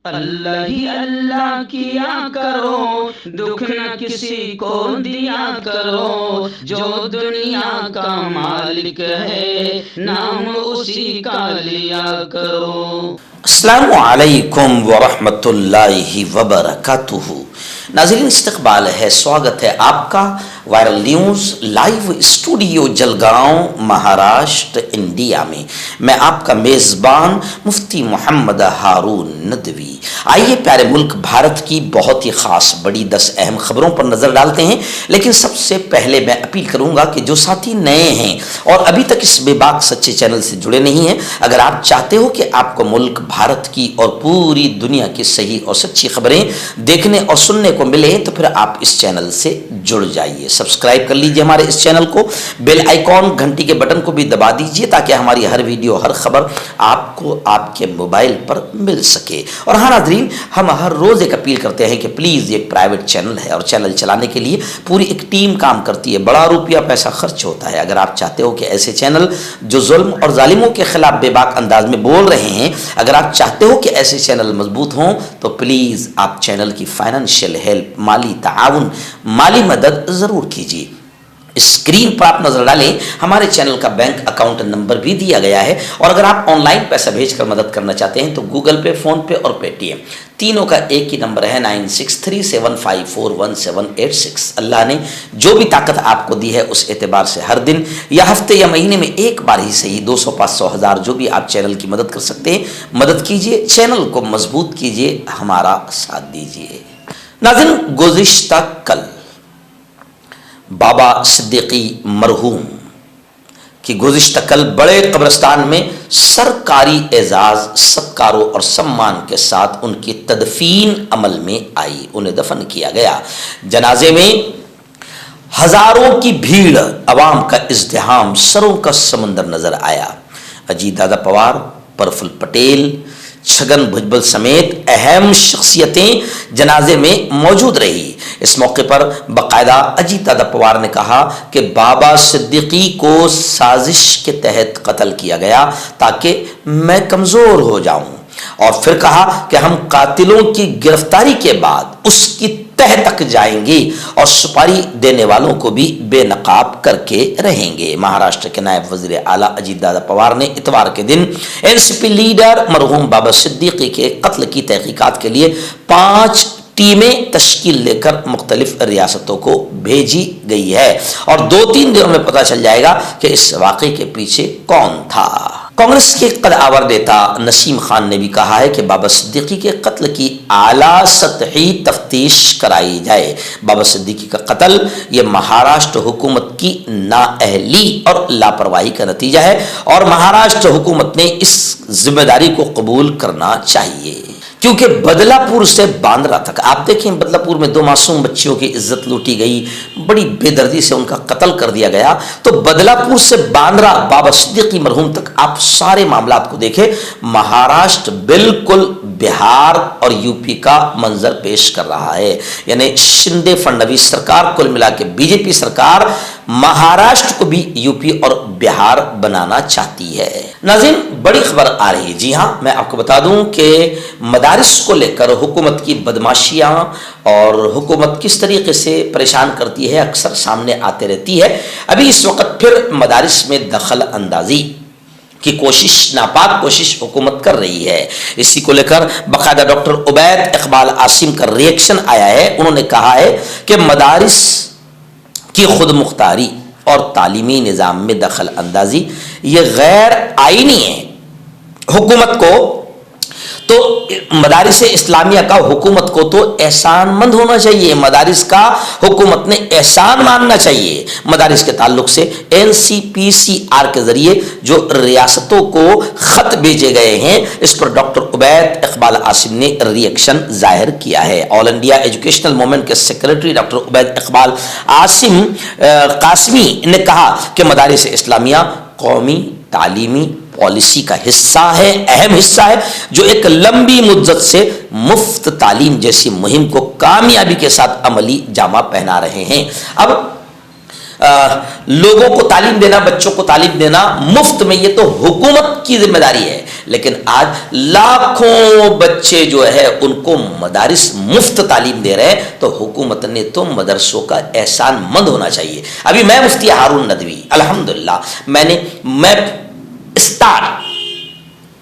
اللہ ہی اللہ کیا کرو، دکھ نہ کسی کو دیا کرو، جو دنیا کا مالک ہے نام اسی کا لیا کرو۔ السلام علیکم ورحمۃ اللہ وبرکاتہ۔ ناظرین استقبال ہے، سواگت ہے آپ کا viral news live studio Jalgaon Maharashtra India میں۔ میں آپ کا میزبان مفتی محمد ہارون ندوی۔ آئیے پیارے ملک بھارت کی بہت ہی خاص بڑی 10 اہم خبروں پر نظر ڈالتے ہیں، لیکن سب سے پہلے میں اپیل کروں گا کہ جو ساتھی نئے ہیں اور ابھی تک اس بے باک سچے چینل سے جڑے نہیں ہیں، اگر آپ چاہتے ہو کہ آپ کو ملک بھارت کی اور پوری دنیا کی صحیح اور سچی خبریں دیکھنے اور سننے کو ملے تو پھر آپ اس چینل سے جڑ جائیے۔ سبسکرائب کر لیجئے ہمارے اس چینل کو، بیل آئیکن گھنٹی کے بٹن کو بھی دبا دیجئے تاکہ ہماری ہر ویڈیو ہر خبر آپ کو آپ کے موبائل پر مل سکے۔ اور ہاں ناظرین، ہم ہر روز ایک اپیل کرتے ہیں کہ پلیز یہ ایک پرائیویٹ چینل ہے اور چینل چلانے کے لیے پوری ایک ٹیم کام کرتی ہے، بڑا روپیہ پیسہ خرچ ہوتا ہے۔ اگر آپ چاہتے ہو کہ ایسے چینل جو ظلم اور ظالموں کے خلاف بے باک انداز میں بول رہے ہیں، اگر آپ چاہتے ہو کہ ایسے چینل مضبوط ہوں تو پلیز آپ چینل کی فائنینشیل ہیلپ، مالی تعاون، مالی مدد ضرور کیجیے۔ اسکرین پر آپ نظر ڈالیں، ہمارے چینل کا بینک اکاؤنٹ نمبر بھی دیا گیا ہے، اور اگر آپ آن لائن پیسہ بھیج کر مدد کرنا چاہتے ہیں تو گوگل پے، فون پے اور پے ٹی ایم تینوں کا ایک ہی نمبر ہے 9637541786۔ اللہ نے جو بھی طاقت آپ کو دی ہے اس اعتبار سے ہر دن یا ہفتے یا مہینے میں ایک بار ہی صحیح 200 500 1000 جو بھی آپ چینل کی مدد کر سکتے ہیں مدد کیجیے، چینل کو مضبوط کیجیے، ہمارا ساتھ دیجیے۔ ناظرین، گزشتہ کل بابا صدیقی مرحوم کی گزشتہ کل بڑے قبرستان میں سرکاری اعزاز، ستکاروں اور سمان کے ساتھ ان کی تدفین عمل میں آئی، انہیں دفن کیا گیا۔ جنازے میں ہزاروں کی بھیڑ، عوام کا ازدحام، سروں کا سمندر نظر آیا۔ اجیت دادا پوار، پرفل پٹیل، چھگن بھجبل سمیت اہم شخصیتیں جنازے میں موجود رہی۔ اس موقع پر باقاعدہ اجیت دادا پوار نے کہا کہ بابا صدیقی کو سازش کے تحت قتل کیا گیا تاکہ میں کمزور ہو جاؤں، اور پھر کہا کہ ہم قاتلوں کی گرفتاری کے بعد اس کی تہ تک جائیں گے اور سپاری دینے والوں کو بھی بے نقاب کر کے رہیں گے۔ مہاراشٹر کے نائب وزیر اعلیٰ اجیت دادا پوار نے اتوار کے دن این سی پی لیڈر مرحوم بابا صدیقی کے قتل کی تحقیقات کے لیے 5 ٹیمیں تشکیل لے کر مختلف ریاستوں کو بھیجی گئی ہے، اور 2-3 دنوں میں پتہ چل جائے گا کہ اس واقعے کے پیچھے کون تھا۔ کانگریس کے قدآور نیتا نسیم خان نے بھی کہا ہے کہ بابا صدیقی کے قتل کی اعلیٰ سطحی تفتیش کرائی جائے۔ بابا صدیقی کا قتل یہ مہاراشٹر حکومت کی نااہلی اور لاپرواہی کا نتیجہ ہے، اور مہاراشٹر حکومت نے اس ذمہ داری کو قبول کرنا چاہیے، کیونکہ بدلہ پور سے باندرا تک آپ دیکھیں، بدلہ پور میں 2 معصوم بچیوں کی عزت لوٹی گئی، بڑی بے دردی سے ان کا قتل کر دیا گیا۔ تو بدلہ پور سے باندرا بابا صدیقی مرحوم تک آپ سارے معاملات کو دیکھیں، مہاراشٹر بالکل بہار اور یو پی کا منظر پیش کر رہا ہے، یعنی شندے فڈنویس سرکار، کل ملا کے بی جے پی سرکار مہاراشٹر کو بھی یو پی اور بہار بنانا چاہتی ہے۔ ناظرین، بڑی خبر آ رہی ہے، جی ہاں، میں آپ کو بتا دوں کہ مدارس کو لے کر حکومت کی بدماشیاں اور حکومت کس طریقے سے پریشان کرتی ہے اکثر سامنے آتے رہتی ہے۔ ابھی اس وقت پھر مدارس میں دخل اندازی کی کوشش، ناپاک کوشش حکومت کر رہی ہے۔ اسی کو لے کر باقاعدہ ڈاکٹر عبید اقبال عاصم کا ریئیکشن آیا ہے۔ انہوں نے کہا ہے کہ مدارس کی خود مختاری اور تعلیمی نظام میں دخل اندازی یہ غیر آئینی ہے۔ حکومت کو تو مدارس اسلامیہ کا حکومت کو تو احسان مند ہونا چاہیے، مدارس کا حکومت نے احسان ماننا چاہیے۔ مدارس کے تعلق سے این سی پی سی آر کے ذریعے جو ریاستوں کو خط بھیجے گئے ہیں، اس پر ڈاکٹر عبید اقبال عاصم نے ریئیکشن ظاہر کیا ہے۔ آل انڈیا ایجوکیشنل موومنٹ کے سیکرٹری ڈاکٹر عبید اقبال عاصم قاسمی نے کہا کہ مدارس اسلامیہ قومی تعلیمی پالیسی کا حصہ ہے، اہم حصہ ہے، جو ایک لمبی مدت سے مفت تعلیم جیسی مہم کو کامیابی کے ساتھ عملی جامہ پہنا رہے ہیں۔ اب لوگوں کو تعلیم دینا, بچوں کو تعلیم دینا مفت میں, یہ تو حکومت کی ذمہ داری ہے. لیکن آج لاکھوں بچے جو ہے ان کو مدارس مفت تعلیم دے رہے ہیں, تو حکومت نے تو مدرسوں کا احسان مند ہونا چاہیے. ابھی میں مفتی ہارون ندوی الحمدللہ میں اسٹارٹ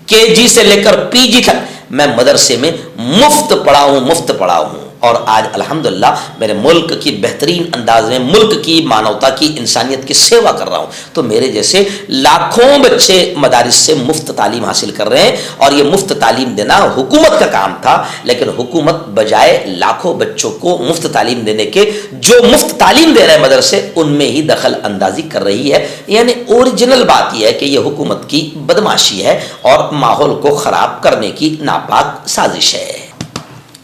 KG سے لے کر PG تک میں مدرسے میں مفت پڑھا ہوں. اور آج الحمدللہ میرے ملک کی بہترین انداز میں ملک کی مانوتا کی انسانیت کی سیوا کر رہا ہوں. تو میرے جیسے لاکھوں بچے مدارس سے مفت تعلیم حاصل کر رہے ہیں, اور یہ مفت تعلیم دینا حکومت کا کام تھا. لیکن حکومت بجائے لاکھوں بچوں کو مفت تعلیم دینے کے, جو مفت تعلیم دے رہے ہیں مدرسے, ان میں ہی دخل اندازی کر رہی ہے. یعنی اوریجنل بات یہ ہے کہ یہ حکومت کی بدماشی ہے اور ماحول کو خراب کرنے کی ناپاک سازش ہے.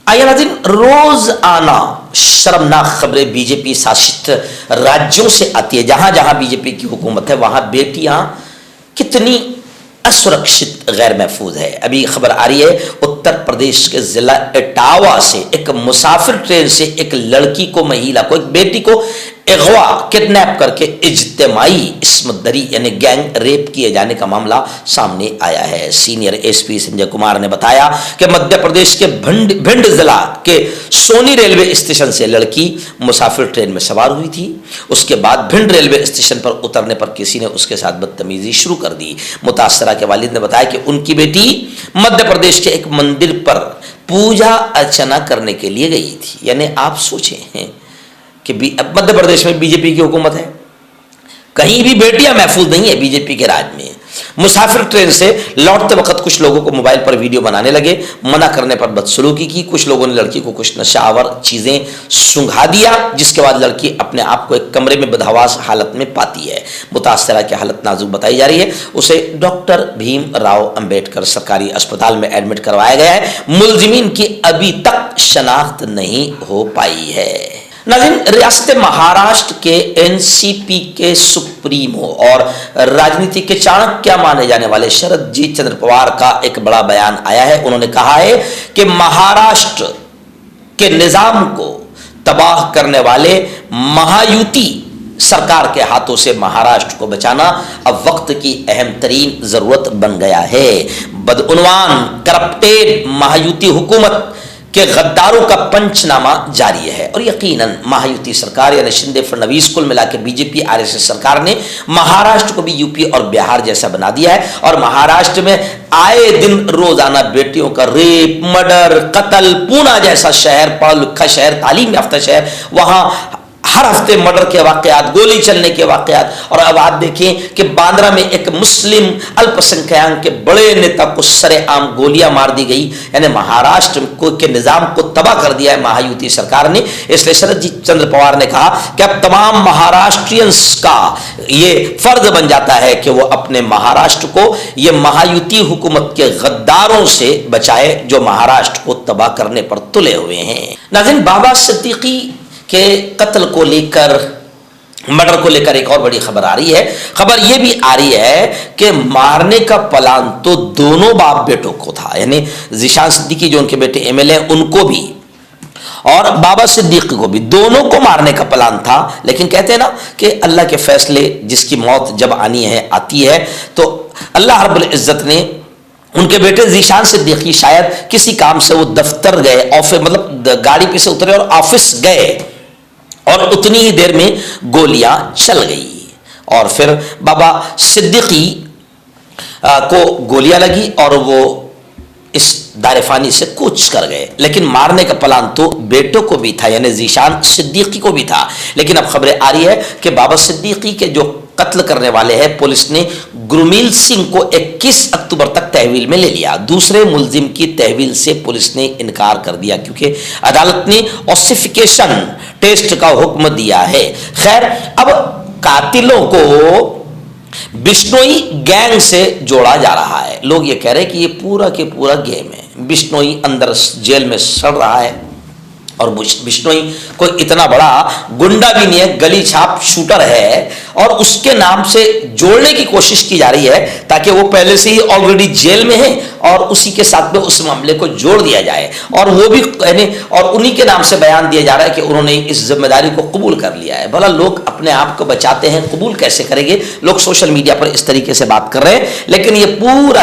آئیے ناظرین, روز آنا شرمناک خبریں بی جے پی شاست راجیوں سے آتی ہے. جہاں جہاں بی جے پی کی حکومت ہے وہاں بیٹیاں کتنی اسرکشت غیر محفوظ ہے. ابھی خبر آ رہی ہے اتر پردیش کے ضلع اٹاوا سے ایک مسافر ٹرین سے ایک لڑکی کو, مہیلا کو, ایک بیٹی کو اغوا کڈنیپ کر کے اجتماعی عصمت دری یعنی گینگ ریپ کیے جانے کا معاملہ سامنے آیا ہے. سینئر SP سنجے کمار نے بتایا کہ مدھیہ پردیش کے بھنڈ ضلع کے سونی ریلوے اسٹیشن سے لڑکی مسافر ٹرین میں سوار ہوئی تھی. اس کے بعد بھنڈ ریلوے اسٹیشن پر اترنے پر کسی نے اس کے ساتھ بدتمیزی شروع کر دی. متاثرہ کے والد نے بتایا کہ ان کی بیٹی مدھیہ پردیش کے ایک مندر پر پوجا ارچنا کرنے کے لیے گئی تھی. یعنی آپ سوچیں کہ مدھیہ پردیش میں بی جے پی کی حکومت ہے, کہیں بھی بیٹیاں محفوظ نہیں ہے بی جے پی کے راج میں. مسافر ٹرین سے لوٹتے وقت کچھ لوگوں کو موبائل پر ویڈیو بنانے لگے, منع کرنے پر بدسلوکی کی. کچھ لوگوں نے لڑکی کو کچھ نشہ آور چیزیں سنگھا دیا, جس کے بعد لڑکی اپنے آپ کو ایک کمرے میں بدحواس حالت میں پاتی ہے. متاثرہ کی حالت نازک بتائی جا رہی ہے. اسے ڈاکٹر بھیم راؤ امبیڈکر سرکاری اسپتال میں ایڈمٹ کروایا گیا ہے. ملزمین کی ابھی تک شناخت نہیں ہو پائی ہے. ناظرین, ریاست مہاراشٹر کے NCP کے سپریمو اور راجنیتی کے چانکیہ مانے جانے والے شرد جی چندر پوار کا ایک بڑا بیان آیا ہے. انہوں نے کہا ہے کہ مہاراشٹر کے نظام کو تباہ کرنے والے مہایوتی سرکار کے ہاتھوں سے مہاراشٹر کو بچانا اب وقت کی اہم ترین ضرورت بن گیا ہے. بدعنوان کرپٹیڈ مہایوتی حکومت کہ غداروں کا پنچ نامہ جاری ہے, اور یقیناً مہایوتی سرکار یعنی شندے فڑنویس کل ملا کے BJP RSS سرکار نے مہاراشٹر کو بھی UP اور بہار جیسا بنا دیا ہے. اور مہاراشٹر میں آئے دن روزانہ بیٹیوں کا ریپ, مرڈر, قتل. پونا جیسا شہر, پڑھا لکھا شہر, تعلیم یافتہ شہر, وہاں ہر ہفتے مرڈر کے واقعات, گولی چلنے کے واقعات. اور اب آپ دیکھیں کہ باندرا میں ایک مسلم الپ سنکھیان کے بڑے نیتا کو سرے عام گولیاں مار دی گئی. یعنی مہاراشٹر کے نظام کو تباہ کر دیا ہے مہایوتی سرکار نے. اس لیے شرد جی چندر پوار نے کہا کہ اب تمام مہاراشٹرینس کا یہ فرض بن جاتا ہے کہ وہ اپنے مہاراشٹر کو یہ مہایوتی حکومت کے غداروں سے بچائے جو مہاراشٹر کو تباہ کرنے پر تلے ہوئے ہیں. ناظرین, بابا صدیقی کے قتل کو لے کر, مرڈر کو لے کر ایک اور بڑی خبر آ رہی ہے. خبر یہ بھی آ رہی ہے کہ مارنے کا پلان تو دونوں باپ بیٹوں کو تھا, یعنی ذیشان صدیقی جو ان کے بیٹے MLA ان کو بھی اور بابا صدیقی کو بھی, دونوں کو مارنے کا پلان تھا. لیکن کہتے ہیں نا کہ اللہ کے فیصلے, جس کی موت جب آنی ہے آتی ہے. تو اللہ رب العزت نے ان کے بیٹے ذیشان صدیقی شاید کسی کام سے وہ دفتر گئے, آفس مطلب گاڑی پہ سے اترے اور آفس گئے, اور اتنی ہی دیر میں گولیاں چل گئی. اور پھر بابا صدیقی کو گولیاں لگی اور وہ اس دار فانی سے کوچ کر گئے. لیکن مارنے کا پلان تو بیٹوں کو بھی تھا, یعنی ذیشان صدیقی کو بھی تھا. لیکن اب خبریں آ رہی ہے کہ بابا صدیقی کے جو قتل کرنے والے ہیں, پولیس نے گرمیل سنگھ کو 21 اکتوبر تک تحویل میں لے لیا. دوسرے ملزم کی تحویل سے پولیس نے انکار کر دیا کیونکہ عدالت نے اوسیفیکیشن ٹیسٹ کا حکم دیا ہے. خیر, اب قاتلوں کو بشنوئی گینگ سے جوڑا جا رہا ہے. لوگ یہ کہہ رہے ہیں کہ یہ پورا کے پورا گیم ہے. بشنوئی اندر جیل میں سڑ رہا ہے, اور بشنوئی کوئی اتنا بڑا گنڈا بھی نہیں ہے, گلی چھاپ شوٹر ہے, اور اس کے نام سے جوڑنے کی کوشش کی جا رہی ہے تاکہ وہ پہلے سے ہی آلریڈی جیل میں ہے اور اسی کے ساتھ میں اس معاملے کو جوڑ دیا جائے, اور وہ بھی اور انہی کے نام سے بیان دیا جا رہا ہے کہ انہوں نے اس ذمہ داری کو قبول کر لیا ہے. بھلا لوگ اپنے آپ کو بچاتے ہیں, قبول کیسے کریں گے؟ لوگ سوشل میڈیا پر اس طریقے سے بات کر رہے ہیں, لیکن یہ پورا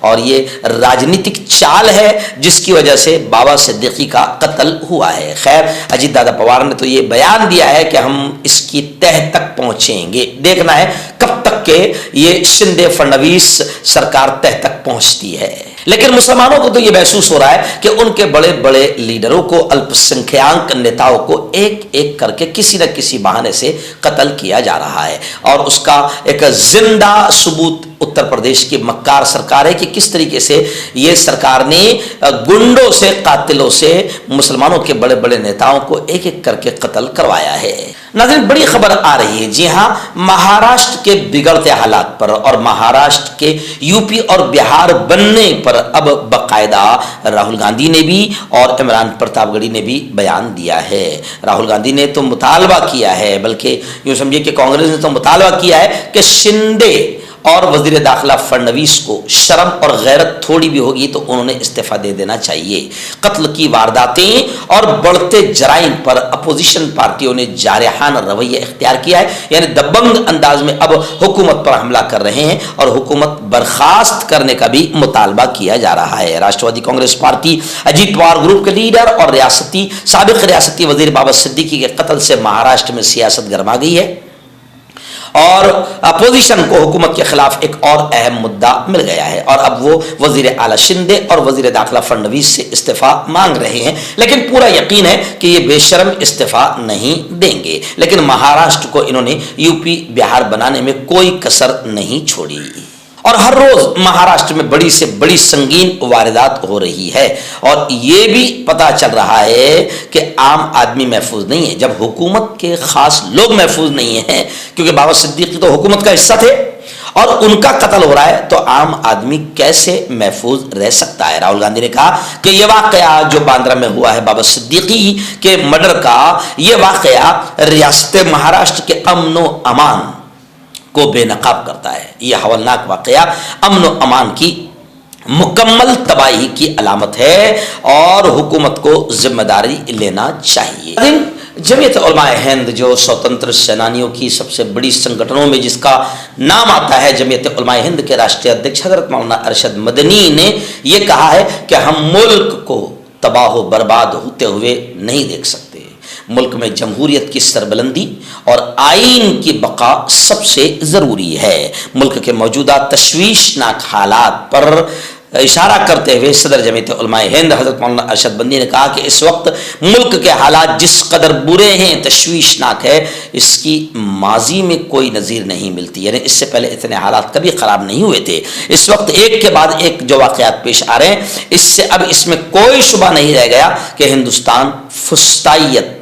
اور یہ راجنیتک چال ہے جس کی وجہ سے بابا صدیقی کا قتل ہوا ہے. خیر, اجیت دادا پوار نے تو یہ بیان دیا ہے کہ ہم اس کی تہ تک پہنچیں گے. دیکھنا ہے کب تک کہ یہ شندے فڑنویس سرکار تہ تک پہنچتی ہے. لیکن مسلمانوں کو تو یہ محسوس ہو رہا ہے کہ ان کے بڑے بڑے لیڈروں کو, الپ سنکھیانک نیتاؤں کو ایک ایک کر کے کسی نہ کسی بہانے سے قتل کیا جا رہا ہے, اور اس کا ایک زندہ ثبوت اتر پردیش کی مکار سرکار ہے کہ کس طریقے سے یہ سرکار نے گنڈوں سے, قاتلوں سے مسلمانوں کے بڑے بڑے نیتاؤں کو ایک ایک کر کے قتل کروایا ہے. ناظرین, بڑی خبر آ رہی ہے. جی ہاں, مہاراشٹر کے بگڑتے حالات پر اور مہاراشٹر کے یو پی اور بہار بننے پر اب باقاعدہ راہل گاندھی نے بھی اور عمران پرتاپ گڑھی نے بھی بیان دیا ہے. راہل گاندھی نے تو مطالبہ کیا ہے, بلکہ یوں سمجھے کہ کانگریس نے تو مطالبہ کیا ہے کہ شندے اور وزیر داخلہ فڑنویس کو شرم اور غیرت تھوڑی بھی ہوگی تو انہوں نے استعفیٰ دے دینا چاہیے. قتل کی وارداتیں اور بڑھتے جرائم پر اپوزیشن پارٹیوں نے جارحانہ رویہ اختیار کیا ہے, یعنی دبنگ انداز میں اب حکومت پر حملہ کر رہے ہیں اور حکومت برخاست کرنے کا بھی مطالبہ کیا جا رہا ہے. راشٹروادی کانگریس پارٹی اجیت پوار گروپ کے لیڈر اور سابق ریاستی وزیر بابا صدیقی کے قتل سے مہاراشٹر میں سیاست گرما گئی ہے, اور اپوزیشن کو حکومت کے خلاف ایک اور اہم مدعا مل گیا ہے, اور اب وہ وزیر اعلیٰ شندے اور وزیر داخلہ فڑنویس سے استعفیٰ مانگ رہے ہیں. لیکن پورا یقین ہے کہ یہ بے شرم استعفیٰ نہیں دیں گے, لیکن مہاراشٹر کو انہوں نے یو پی بہار بنانے میں کوئی کسر نہیں چھوڑی, اور ہر روز مہاراشٹر میں بڑی سے بڑی سنگین واردات ہو رہی ہے. اور یہ بھی پتا چل رہا ہے کہ عام آدمی محفوظ نہیں ہے, جب حکومت کے خاص لوگ محفوظ نہیں ہیں, کیونکہ بابا صدیقی تو حکومت کا حصہ تھے اور ان کا قتل ہو رہا ہے, تو عام آدمی کیسے محفوظ رہ سکتا ہے؟ راہل گاندھی نے کہا کہ یہ واقعہ جو باندرا میں ہوا ہے بابا صدیقی کے مرڈر کا, یہ واقعہ ریاست مہاراشٹر کے امن و امان کو بے نقاب کرتا ہے. یہ ہولناک واقعہ امن و امان کی مکمل تباہی کی علامت ہے اور حکومت کو ذمہ داری لینا چاہیے. جمعیت علماء ہند جو سوتنتر سینانیوں کی سب سے بڑی سنگٹھنوں میں جس کا نام آتا ہے, جمعیت علماء ہند کے راشٹریہ ادھیکش حضرت مولانا ارشد مدنی نے یہ کہا ہے کہ ہم ملک کو تباہ و برباد ہوتے ہوئے نہیں دیکھ سکتے. ملک میں جمہوریت کی سربلندی اور آئین کی بقا سب سے ضروری ہے. ملک کے موجودہ تشویشناک حالات پر اشارہ کرتے ہوئے صدر جمعیت علماء ہند حضرت مولانا ارشد مدنی نے کہا کہ اس وقت ملک کے حالات جس قدر برے ہیں, تشویشناک ہے, اس کی ماضی میں کوئی نظیر نہیں ملتی. یعنی اس سے پہلے اتنے حالات کبھی خراب نہیں ہوئے تھے. اس وقت ایک کے بعد ایک جو واقعات پیش آ رہے ہیں, اس سے اب اس میں کوئی شبہ نہیں رہ گیا کہ ہندوستان فسطائیت,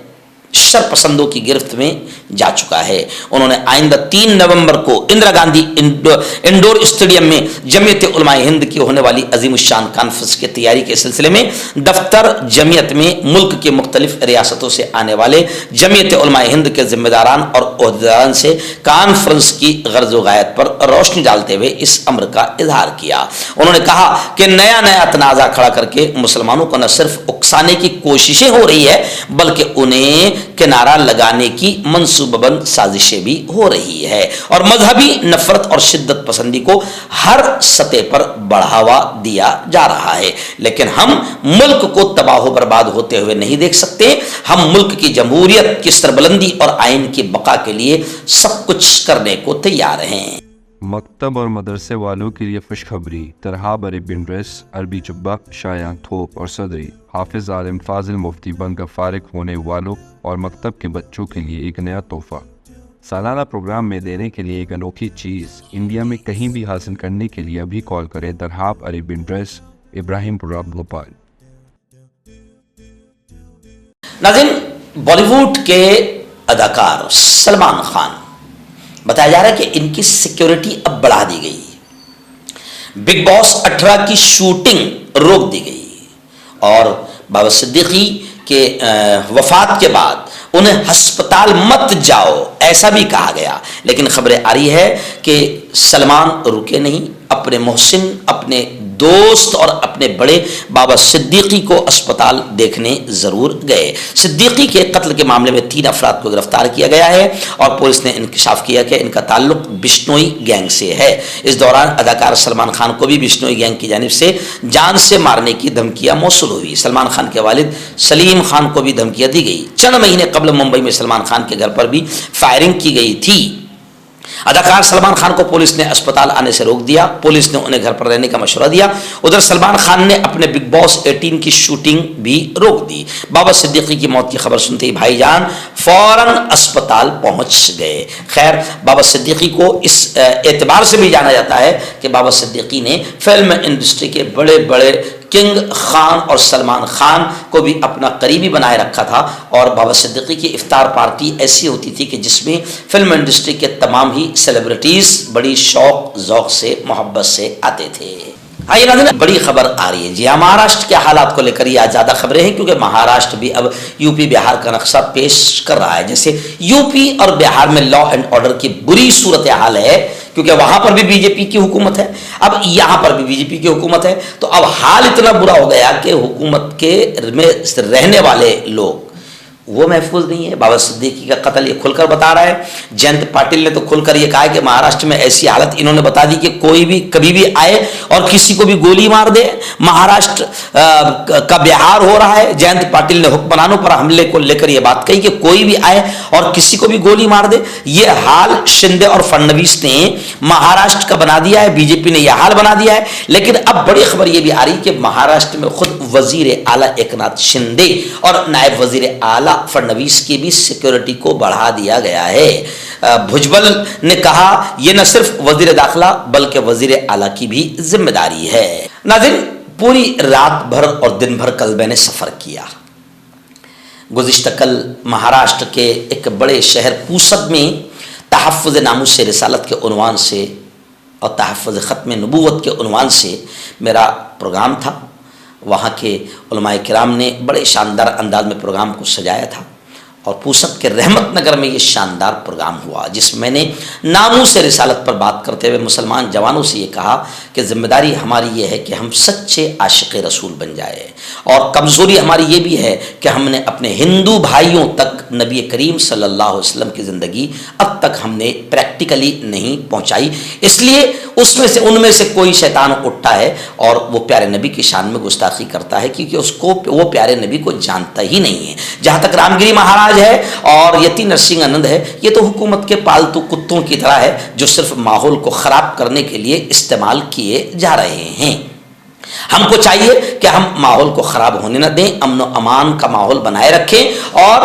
شر پسندوں کی گرفت میں جا چکا ہے. انہوں نے آئندہ 3 نومبر کو اندرا گاندھی انڈور اسٹیڈیم میں جمعیت علماء ہند کی ہونے والی عظیم الشان کانفرنس کی تیاری کے سلسلے میں دفتر جمعیت میں ملک کے مختلف ریاستوں سے آنے والے جمعیت علماء ہند کے ذمہ داران اور عہدیداران سے کانفرنس کی غرض و غایت پر روشنی ڈالتے ہوئے اس امر کا اظہار کیا. انہوں نے کہا کہ نیا تنازع کھڑا کر کے مسلمانوں کو نہ صرف اکسانے کی کوششیں ہو رہی ہے, بلکہ انہیں کنارہ لگانے کی منصوبہ بند سازشیں بھی ہو رہی ہے, اور مذہبی نفرت اور شدت پسندی کو ہر سطح پر بڑھاوا دیا جا رہا ہے. لیکن ہم ملک کو تباہ و برباد ہوتے ہوئے نہیں دیکھ سکتے. ہم ملک کی جمہوریت کی سربلندی اور آئین کی بقا کے لیے سب کچھ کرنے کو تیار ہیں. مکتب اور مدرسے والوں کے لیے خوشخبری. ترحاب عربین ڈریس, عربی جبہ, شایان تھوپ اور صدری. حافظ عالم فاضل مفتی بن کر فارغ ہونے والوں اور مکتب کے بچوں کے لیے ایک نیا تحفہ. سالانہ پروگرام میں دینے کے لیے ایک انوکھی چیز. انڈیا میں کہیں بھی حاصل کرنے کے لیے ابھی کال کریں. ترحاب عربین ڈریس, ابراہیم پورہ, بھوپال. ناظرین, بالی ووڈ کے اداکار سلمان خان بتایا جا رہا ہے کہ ان کی سیکیورٹی اب بڑھا دی گئی. بگ باس 18 کی شوٹنگ روک دی گئی اور بابا صدیقی کے وفات کے بعد انہیں ہسپتال مت جاؤ ایسا بھی کہا گیا، لیکن خبر آ رہی ہے کہ سلمان رکے نہیں، اپنے محسن، اپنے دوست اور اپنے بڑے بابا صدیقی کو اسپتال دیکھنے ضرور گئے۔ صدیقی کے قتل کے معاملے میں 3 افراد کو گرفتار کیا گیا ہے اور پولیس نے انکشاف کیا کہ ان کا تعلق بشنوئی گینگ سے ہے۔ اس دوران اداکار سلمان خان کو بھی بشنوئی گینگ کی جانب سے جان سے مارنے کی دھمکیاں موصول ہوئی۔ سلمان خان کے والد سلیم خان کو بھی دھمکیاں دی گئی۔ چند مہینے قبل ممبئی میں سلمان خان کے گھر پر بھی فائرنگ کی گئی تھی۔ اداکار سلمان خان کو پولیس نے اسپتال آنے سے روک دیا، پولیس نے انہیں گھر پر رہنے کا مشورہ دیا۔ ادھر سلمان خان نے اپنے بگ باس 18 کی شوٹنگ بھی روک دی۔ بابا صدیقی کی موت کی خبر سنتے ہی بھائی جان فوراً اسپتال پہنچ گئے۔ خیر، بابا صدیقی کو اس اعتبار سے بھی جانا جاتا ہے کہ بابا صدیقی نے فلم انڈسٹری کے بڑے بڑے کنگ خان اور سلمان خان کو بھی اپنا قریبی بنائے رکھا تھا، اور بابا صدیقی کی افطار پارٹی ایسی ہوتی تھی کہ جس میں فلم انڈسٹری کے تمام ہی سیلیبریٹیز بڑی شوق ذوق سے محبت سے آتے تھے۔ آئیے ناظرین، بڑی خبر آ رہی ہے جی ہاں، مہاراشٹر کے حالات کو لے کر یہ آج زیادہ خبریں ہیں کیونکہ مہاراشٹر بھی اب یو پی بہار کا نقشہ پیش کر رہا ہے۔ جیسے یو پی اور بہار میں لا اینڈ آرڈر کی بری صورتحال ہے کیونکہ وہاں پر بھی بی جے پی کی حکومت ہے، اب یہاں پر بھی بی جے پی کی حکومت ہے، تو اب حال اتنا برا ہو گیا کہ حکومت کے میں رہنے والے لوگ وہ محفوظ نہیں ہے۔ بابا صدیقی کا قتل یہ کھل کر بتا رہا ہے۔ جینت پاٹل نے تو کھل کر یہ کہا ہے کہ مہاراشٹر میں ایسی حالت انہوں نے بتا دی کہ کوئی بھی کبھی بھی آئے اور کسی کو بھی گولی مار دے۔ مہاراشٹر کا بہار ہو رہا ہے۔ جینت پاٹل نے حکمرانوں پر حملے کو لے کر یہ بات کہی کہ کوئی بھی آئے اور کسی کو بھی گولی مار دے۔ یہ حال شندے اور فڈنویس نے مہاراشٹر کا بنا دیا ہے، بی جے پی نے یہ حال بنا دیا ہے۔ لیکن اب بڑی خبر یہ بھی آ رہی کہ مہاراشٹر میں خود وزیر اعلیٰ ایک ناتھ شندے اور نائب وزیر اعلیٰ فڈنویس کی بھی سیکیورٹی کو بڑھا دیا گیا ہے۔ بھجبل نے کہا یہ نہ صرف وزیر داخلہ بلکہ وزیر اعلیٰ کی بھی ذمہ داری ہے۔ ناظرین، پوری رات بھر اور دن بھر کل میں نے سفر کیا۔ گزشتہ کل مہاراشٹر کے ایک بڑے شہر پوسد میں تحفظ ناموس رسالت کے عنوان سے اور تحفظ ختم نبوت کے عنوان سے میرا پروگرام تھا۔ وہاں کے علماء کرام نے بڑے شاندار انداز میں پروگرام کو سجایا تھا اور پوسد کے رحمت نگر میں یہ شاندار پروگرام ہوا جس میں نے ناموس رسالت پر بات کرتے ہوئے مسلمان جوانوں سے یہ کہا کہ ذمہ داری ہماری یہ ہے کہ ہم سچے عاشق رسول بن جائے، اور کمزوری ہماری یہ بھی ہے کہ ہم نے اپنے ہندو بھائیوں تک نبی کریم صلی اللہ علیہ وسلم کی زندگی اب تک ہم نے پریکٹیکلی نہیں پہنچائی، اس لیے ان میں سے کوئی شیطان اٹھتا ہے اور وہ پیارے نبی کی شان میں گستاخی کرتا ہے کیونکہ اس کو وہ پیارے نبی کو جانتا ہی نہیں ہے۔ جہاں تک رام گری مہاراج ہے اور یتی نرسنگ آنند ہے، یہ تو حکومت کے پالتو کتوں کی طرح ہے جو صرف ماحول کو خراب کرنے کے لیے استعمال کیے جا رہے ہیں۔ ہم کو چاہیے کہ ہم ماحول کو خراب ہونے نہ دیں، امن و امان کا ماحول بنائے رکھیں، اور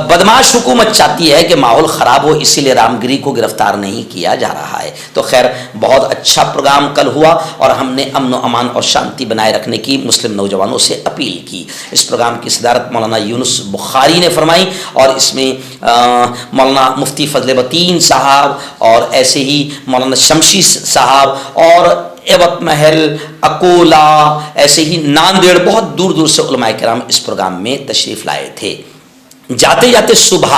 بدماش حکومت چاہتی ہے کہ ماحول خراب ہو، اسی لیے رام گری کو گرفتار نہیں کیا جا رہا ہے۔ تو خیر، بہت اچھا پروگرام کل ہوا اور ہم نے امن و امان اور شانتی بنائے رکھنے کی مسلم نوجوانوں سے اپیل کی۔ اس پروگرام کی صدارت مولانا یونس بخاری نے فرمائی اور اس میں مولانا مفتی فضل بطین صاحب اور ایسے ہی مولانا شمشی صاحب اور ایوت محل، اکولا، ایسے ہی ناندیڑ، بہت دور دور سے علماء کرام اس پروگرام میں تشریف لائے تھے۔ جاتے جاتے صبح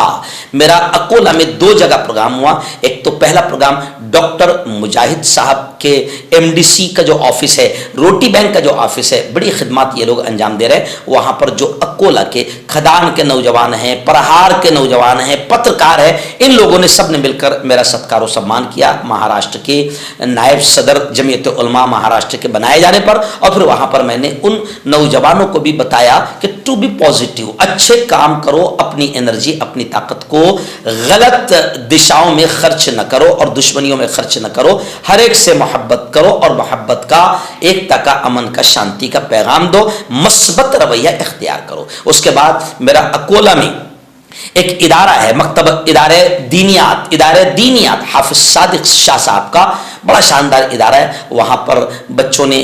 میرا اکولا میں 2 جگہ پروگرام ہوا۔ ایک تو پہلا پروگرام ڈاکٹر مجاہد صاحب کے ایم ڈی سی کا جو آفس ہے، روٹی بینک کا جو آفس ہے، بڑی خدمات یہ لوگ انجام دے رہے ہیں۔ وہاں پر جو اکولا کے کھدان کے نوجوان ہیں، پرہار کے نوجوان ہیں، پترکار ہیں، ان لوگوں نے سب نے مل کر میرا ستکار و سمان کیا مہاراشٹر کے نائب صدر جمعیت علماء مہاراشٹر کے بنائے جانے پر، اور پھر وہاں پر میں نے ان نوجوانوں کو بھی بتایا کہ ٹو بی پازیٹیو، اچھے کام کرو، اپنی انرجی اپنی طاقت کو غلط دشاؤں میں خرچ نہ کرو اور دشمنیوں میں خرچ نہ کرو، ہر ایک سے محبت کرو اور محبت کا، ایکتا کا، امن کا، شانتی کا پیغام دو، مثبت رویہ اختیار کرو۔ اس کے بعد میرا اکولا میں ایک ادارہ ہے، مکتب ادارہ دینیات حافظ صادق شاہ صاحب کا، بڑا شاندار ادارہ ہے۔ وہاں پر بچوں نے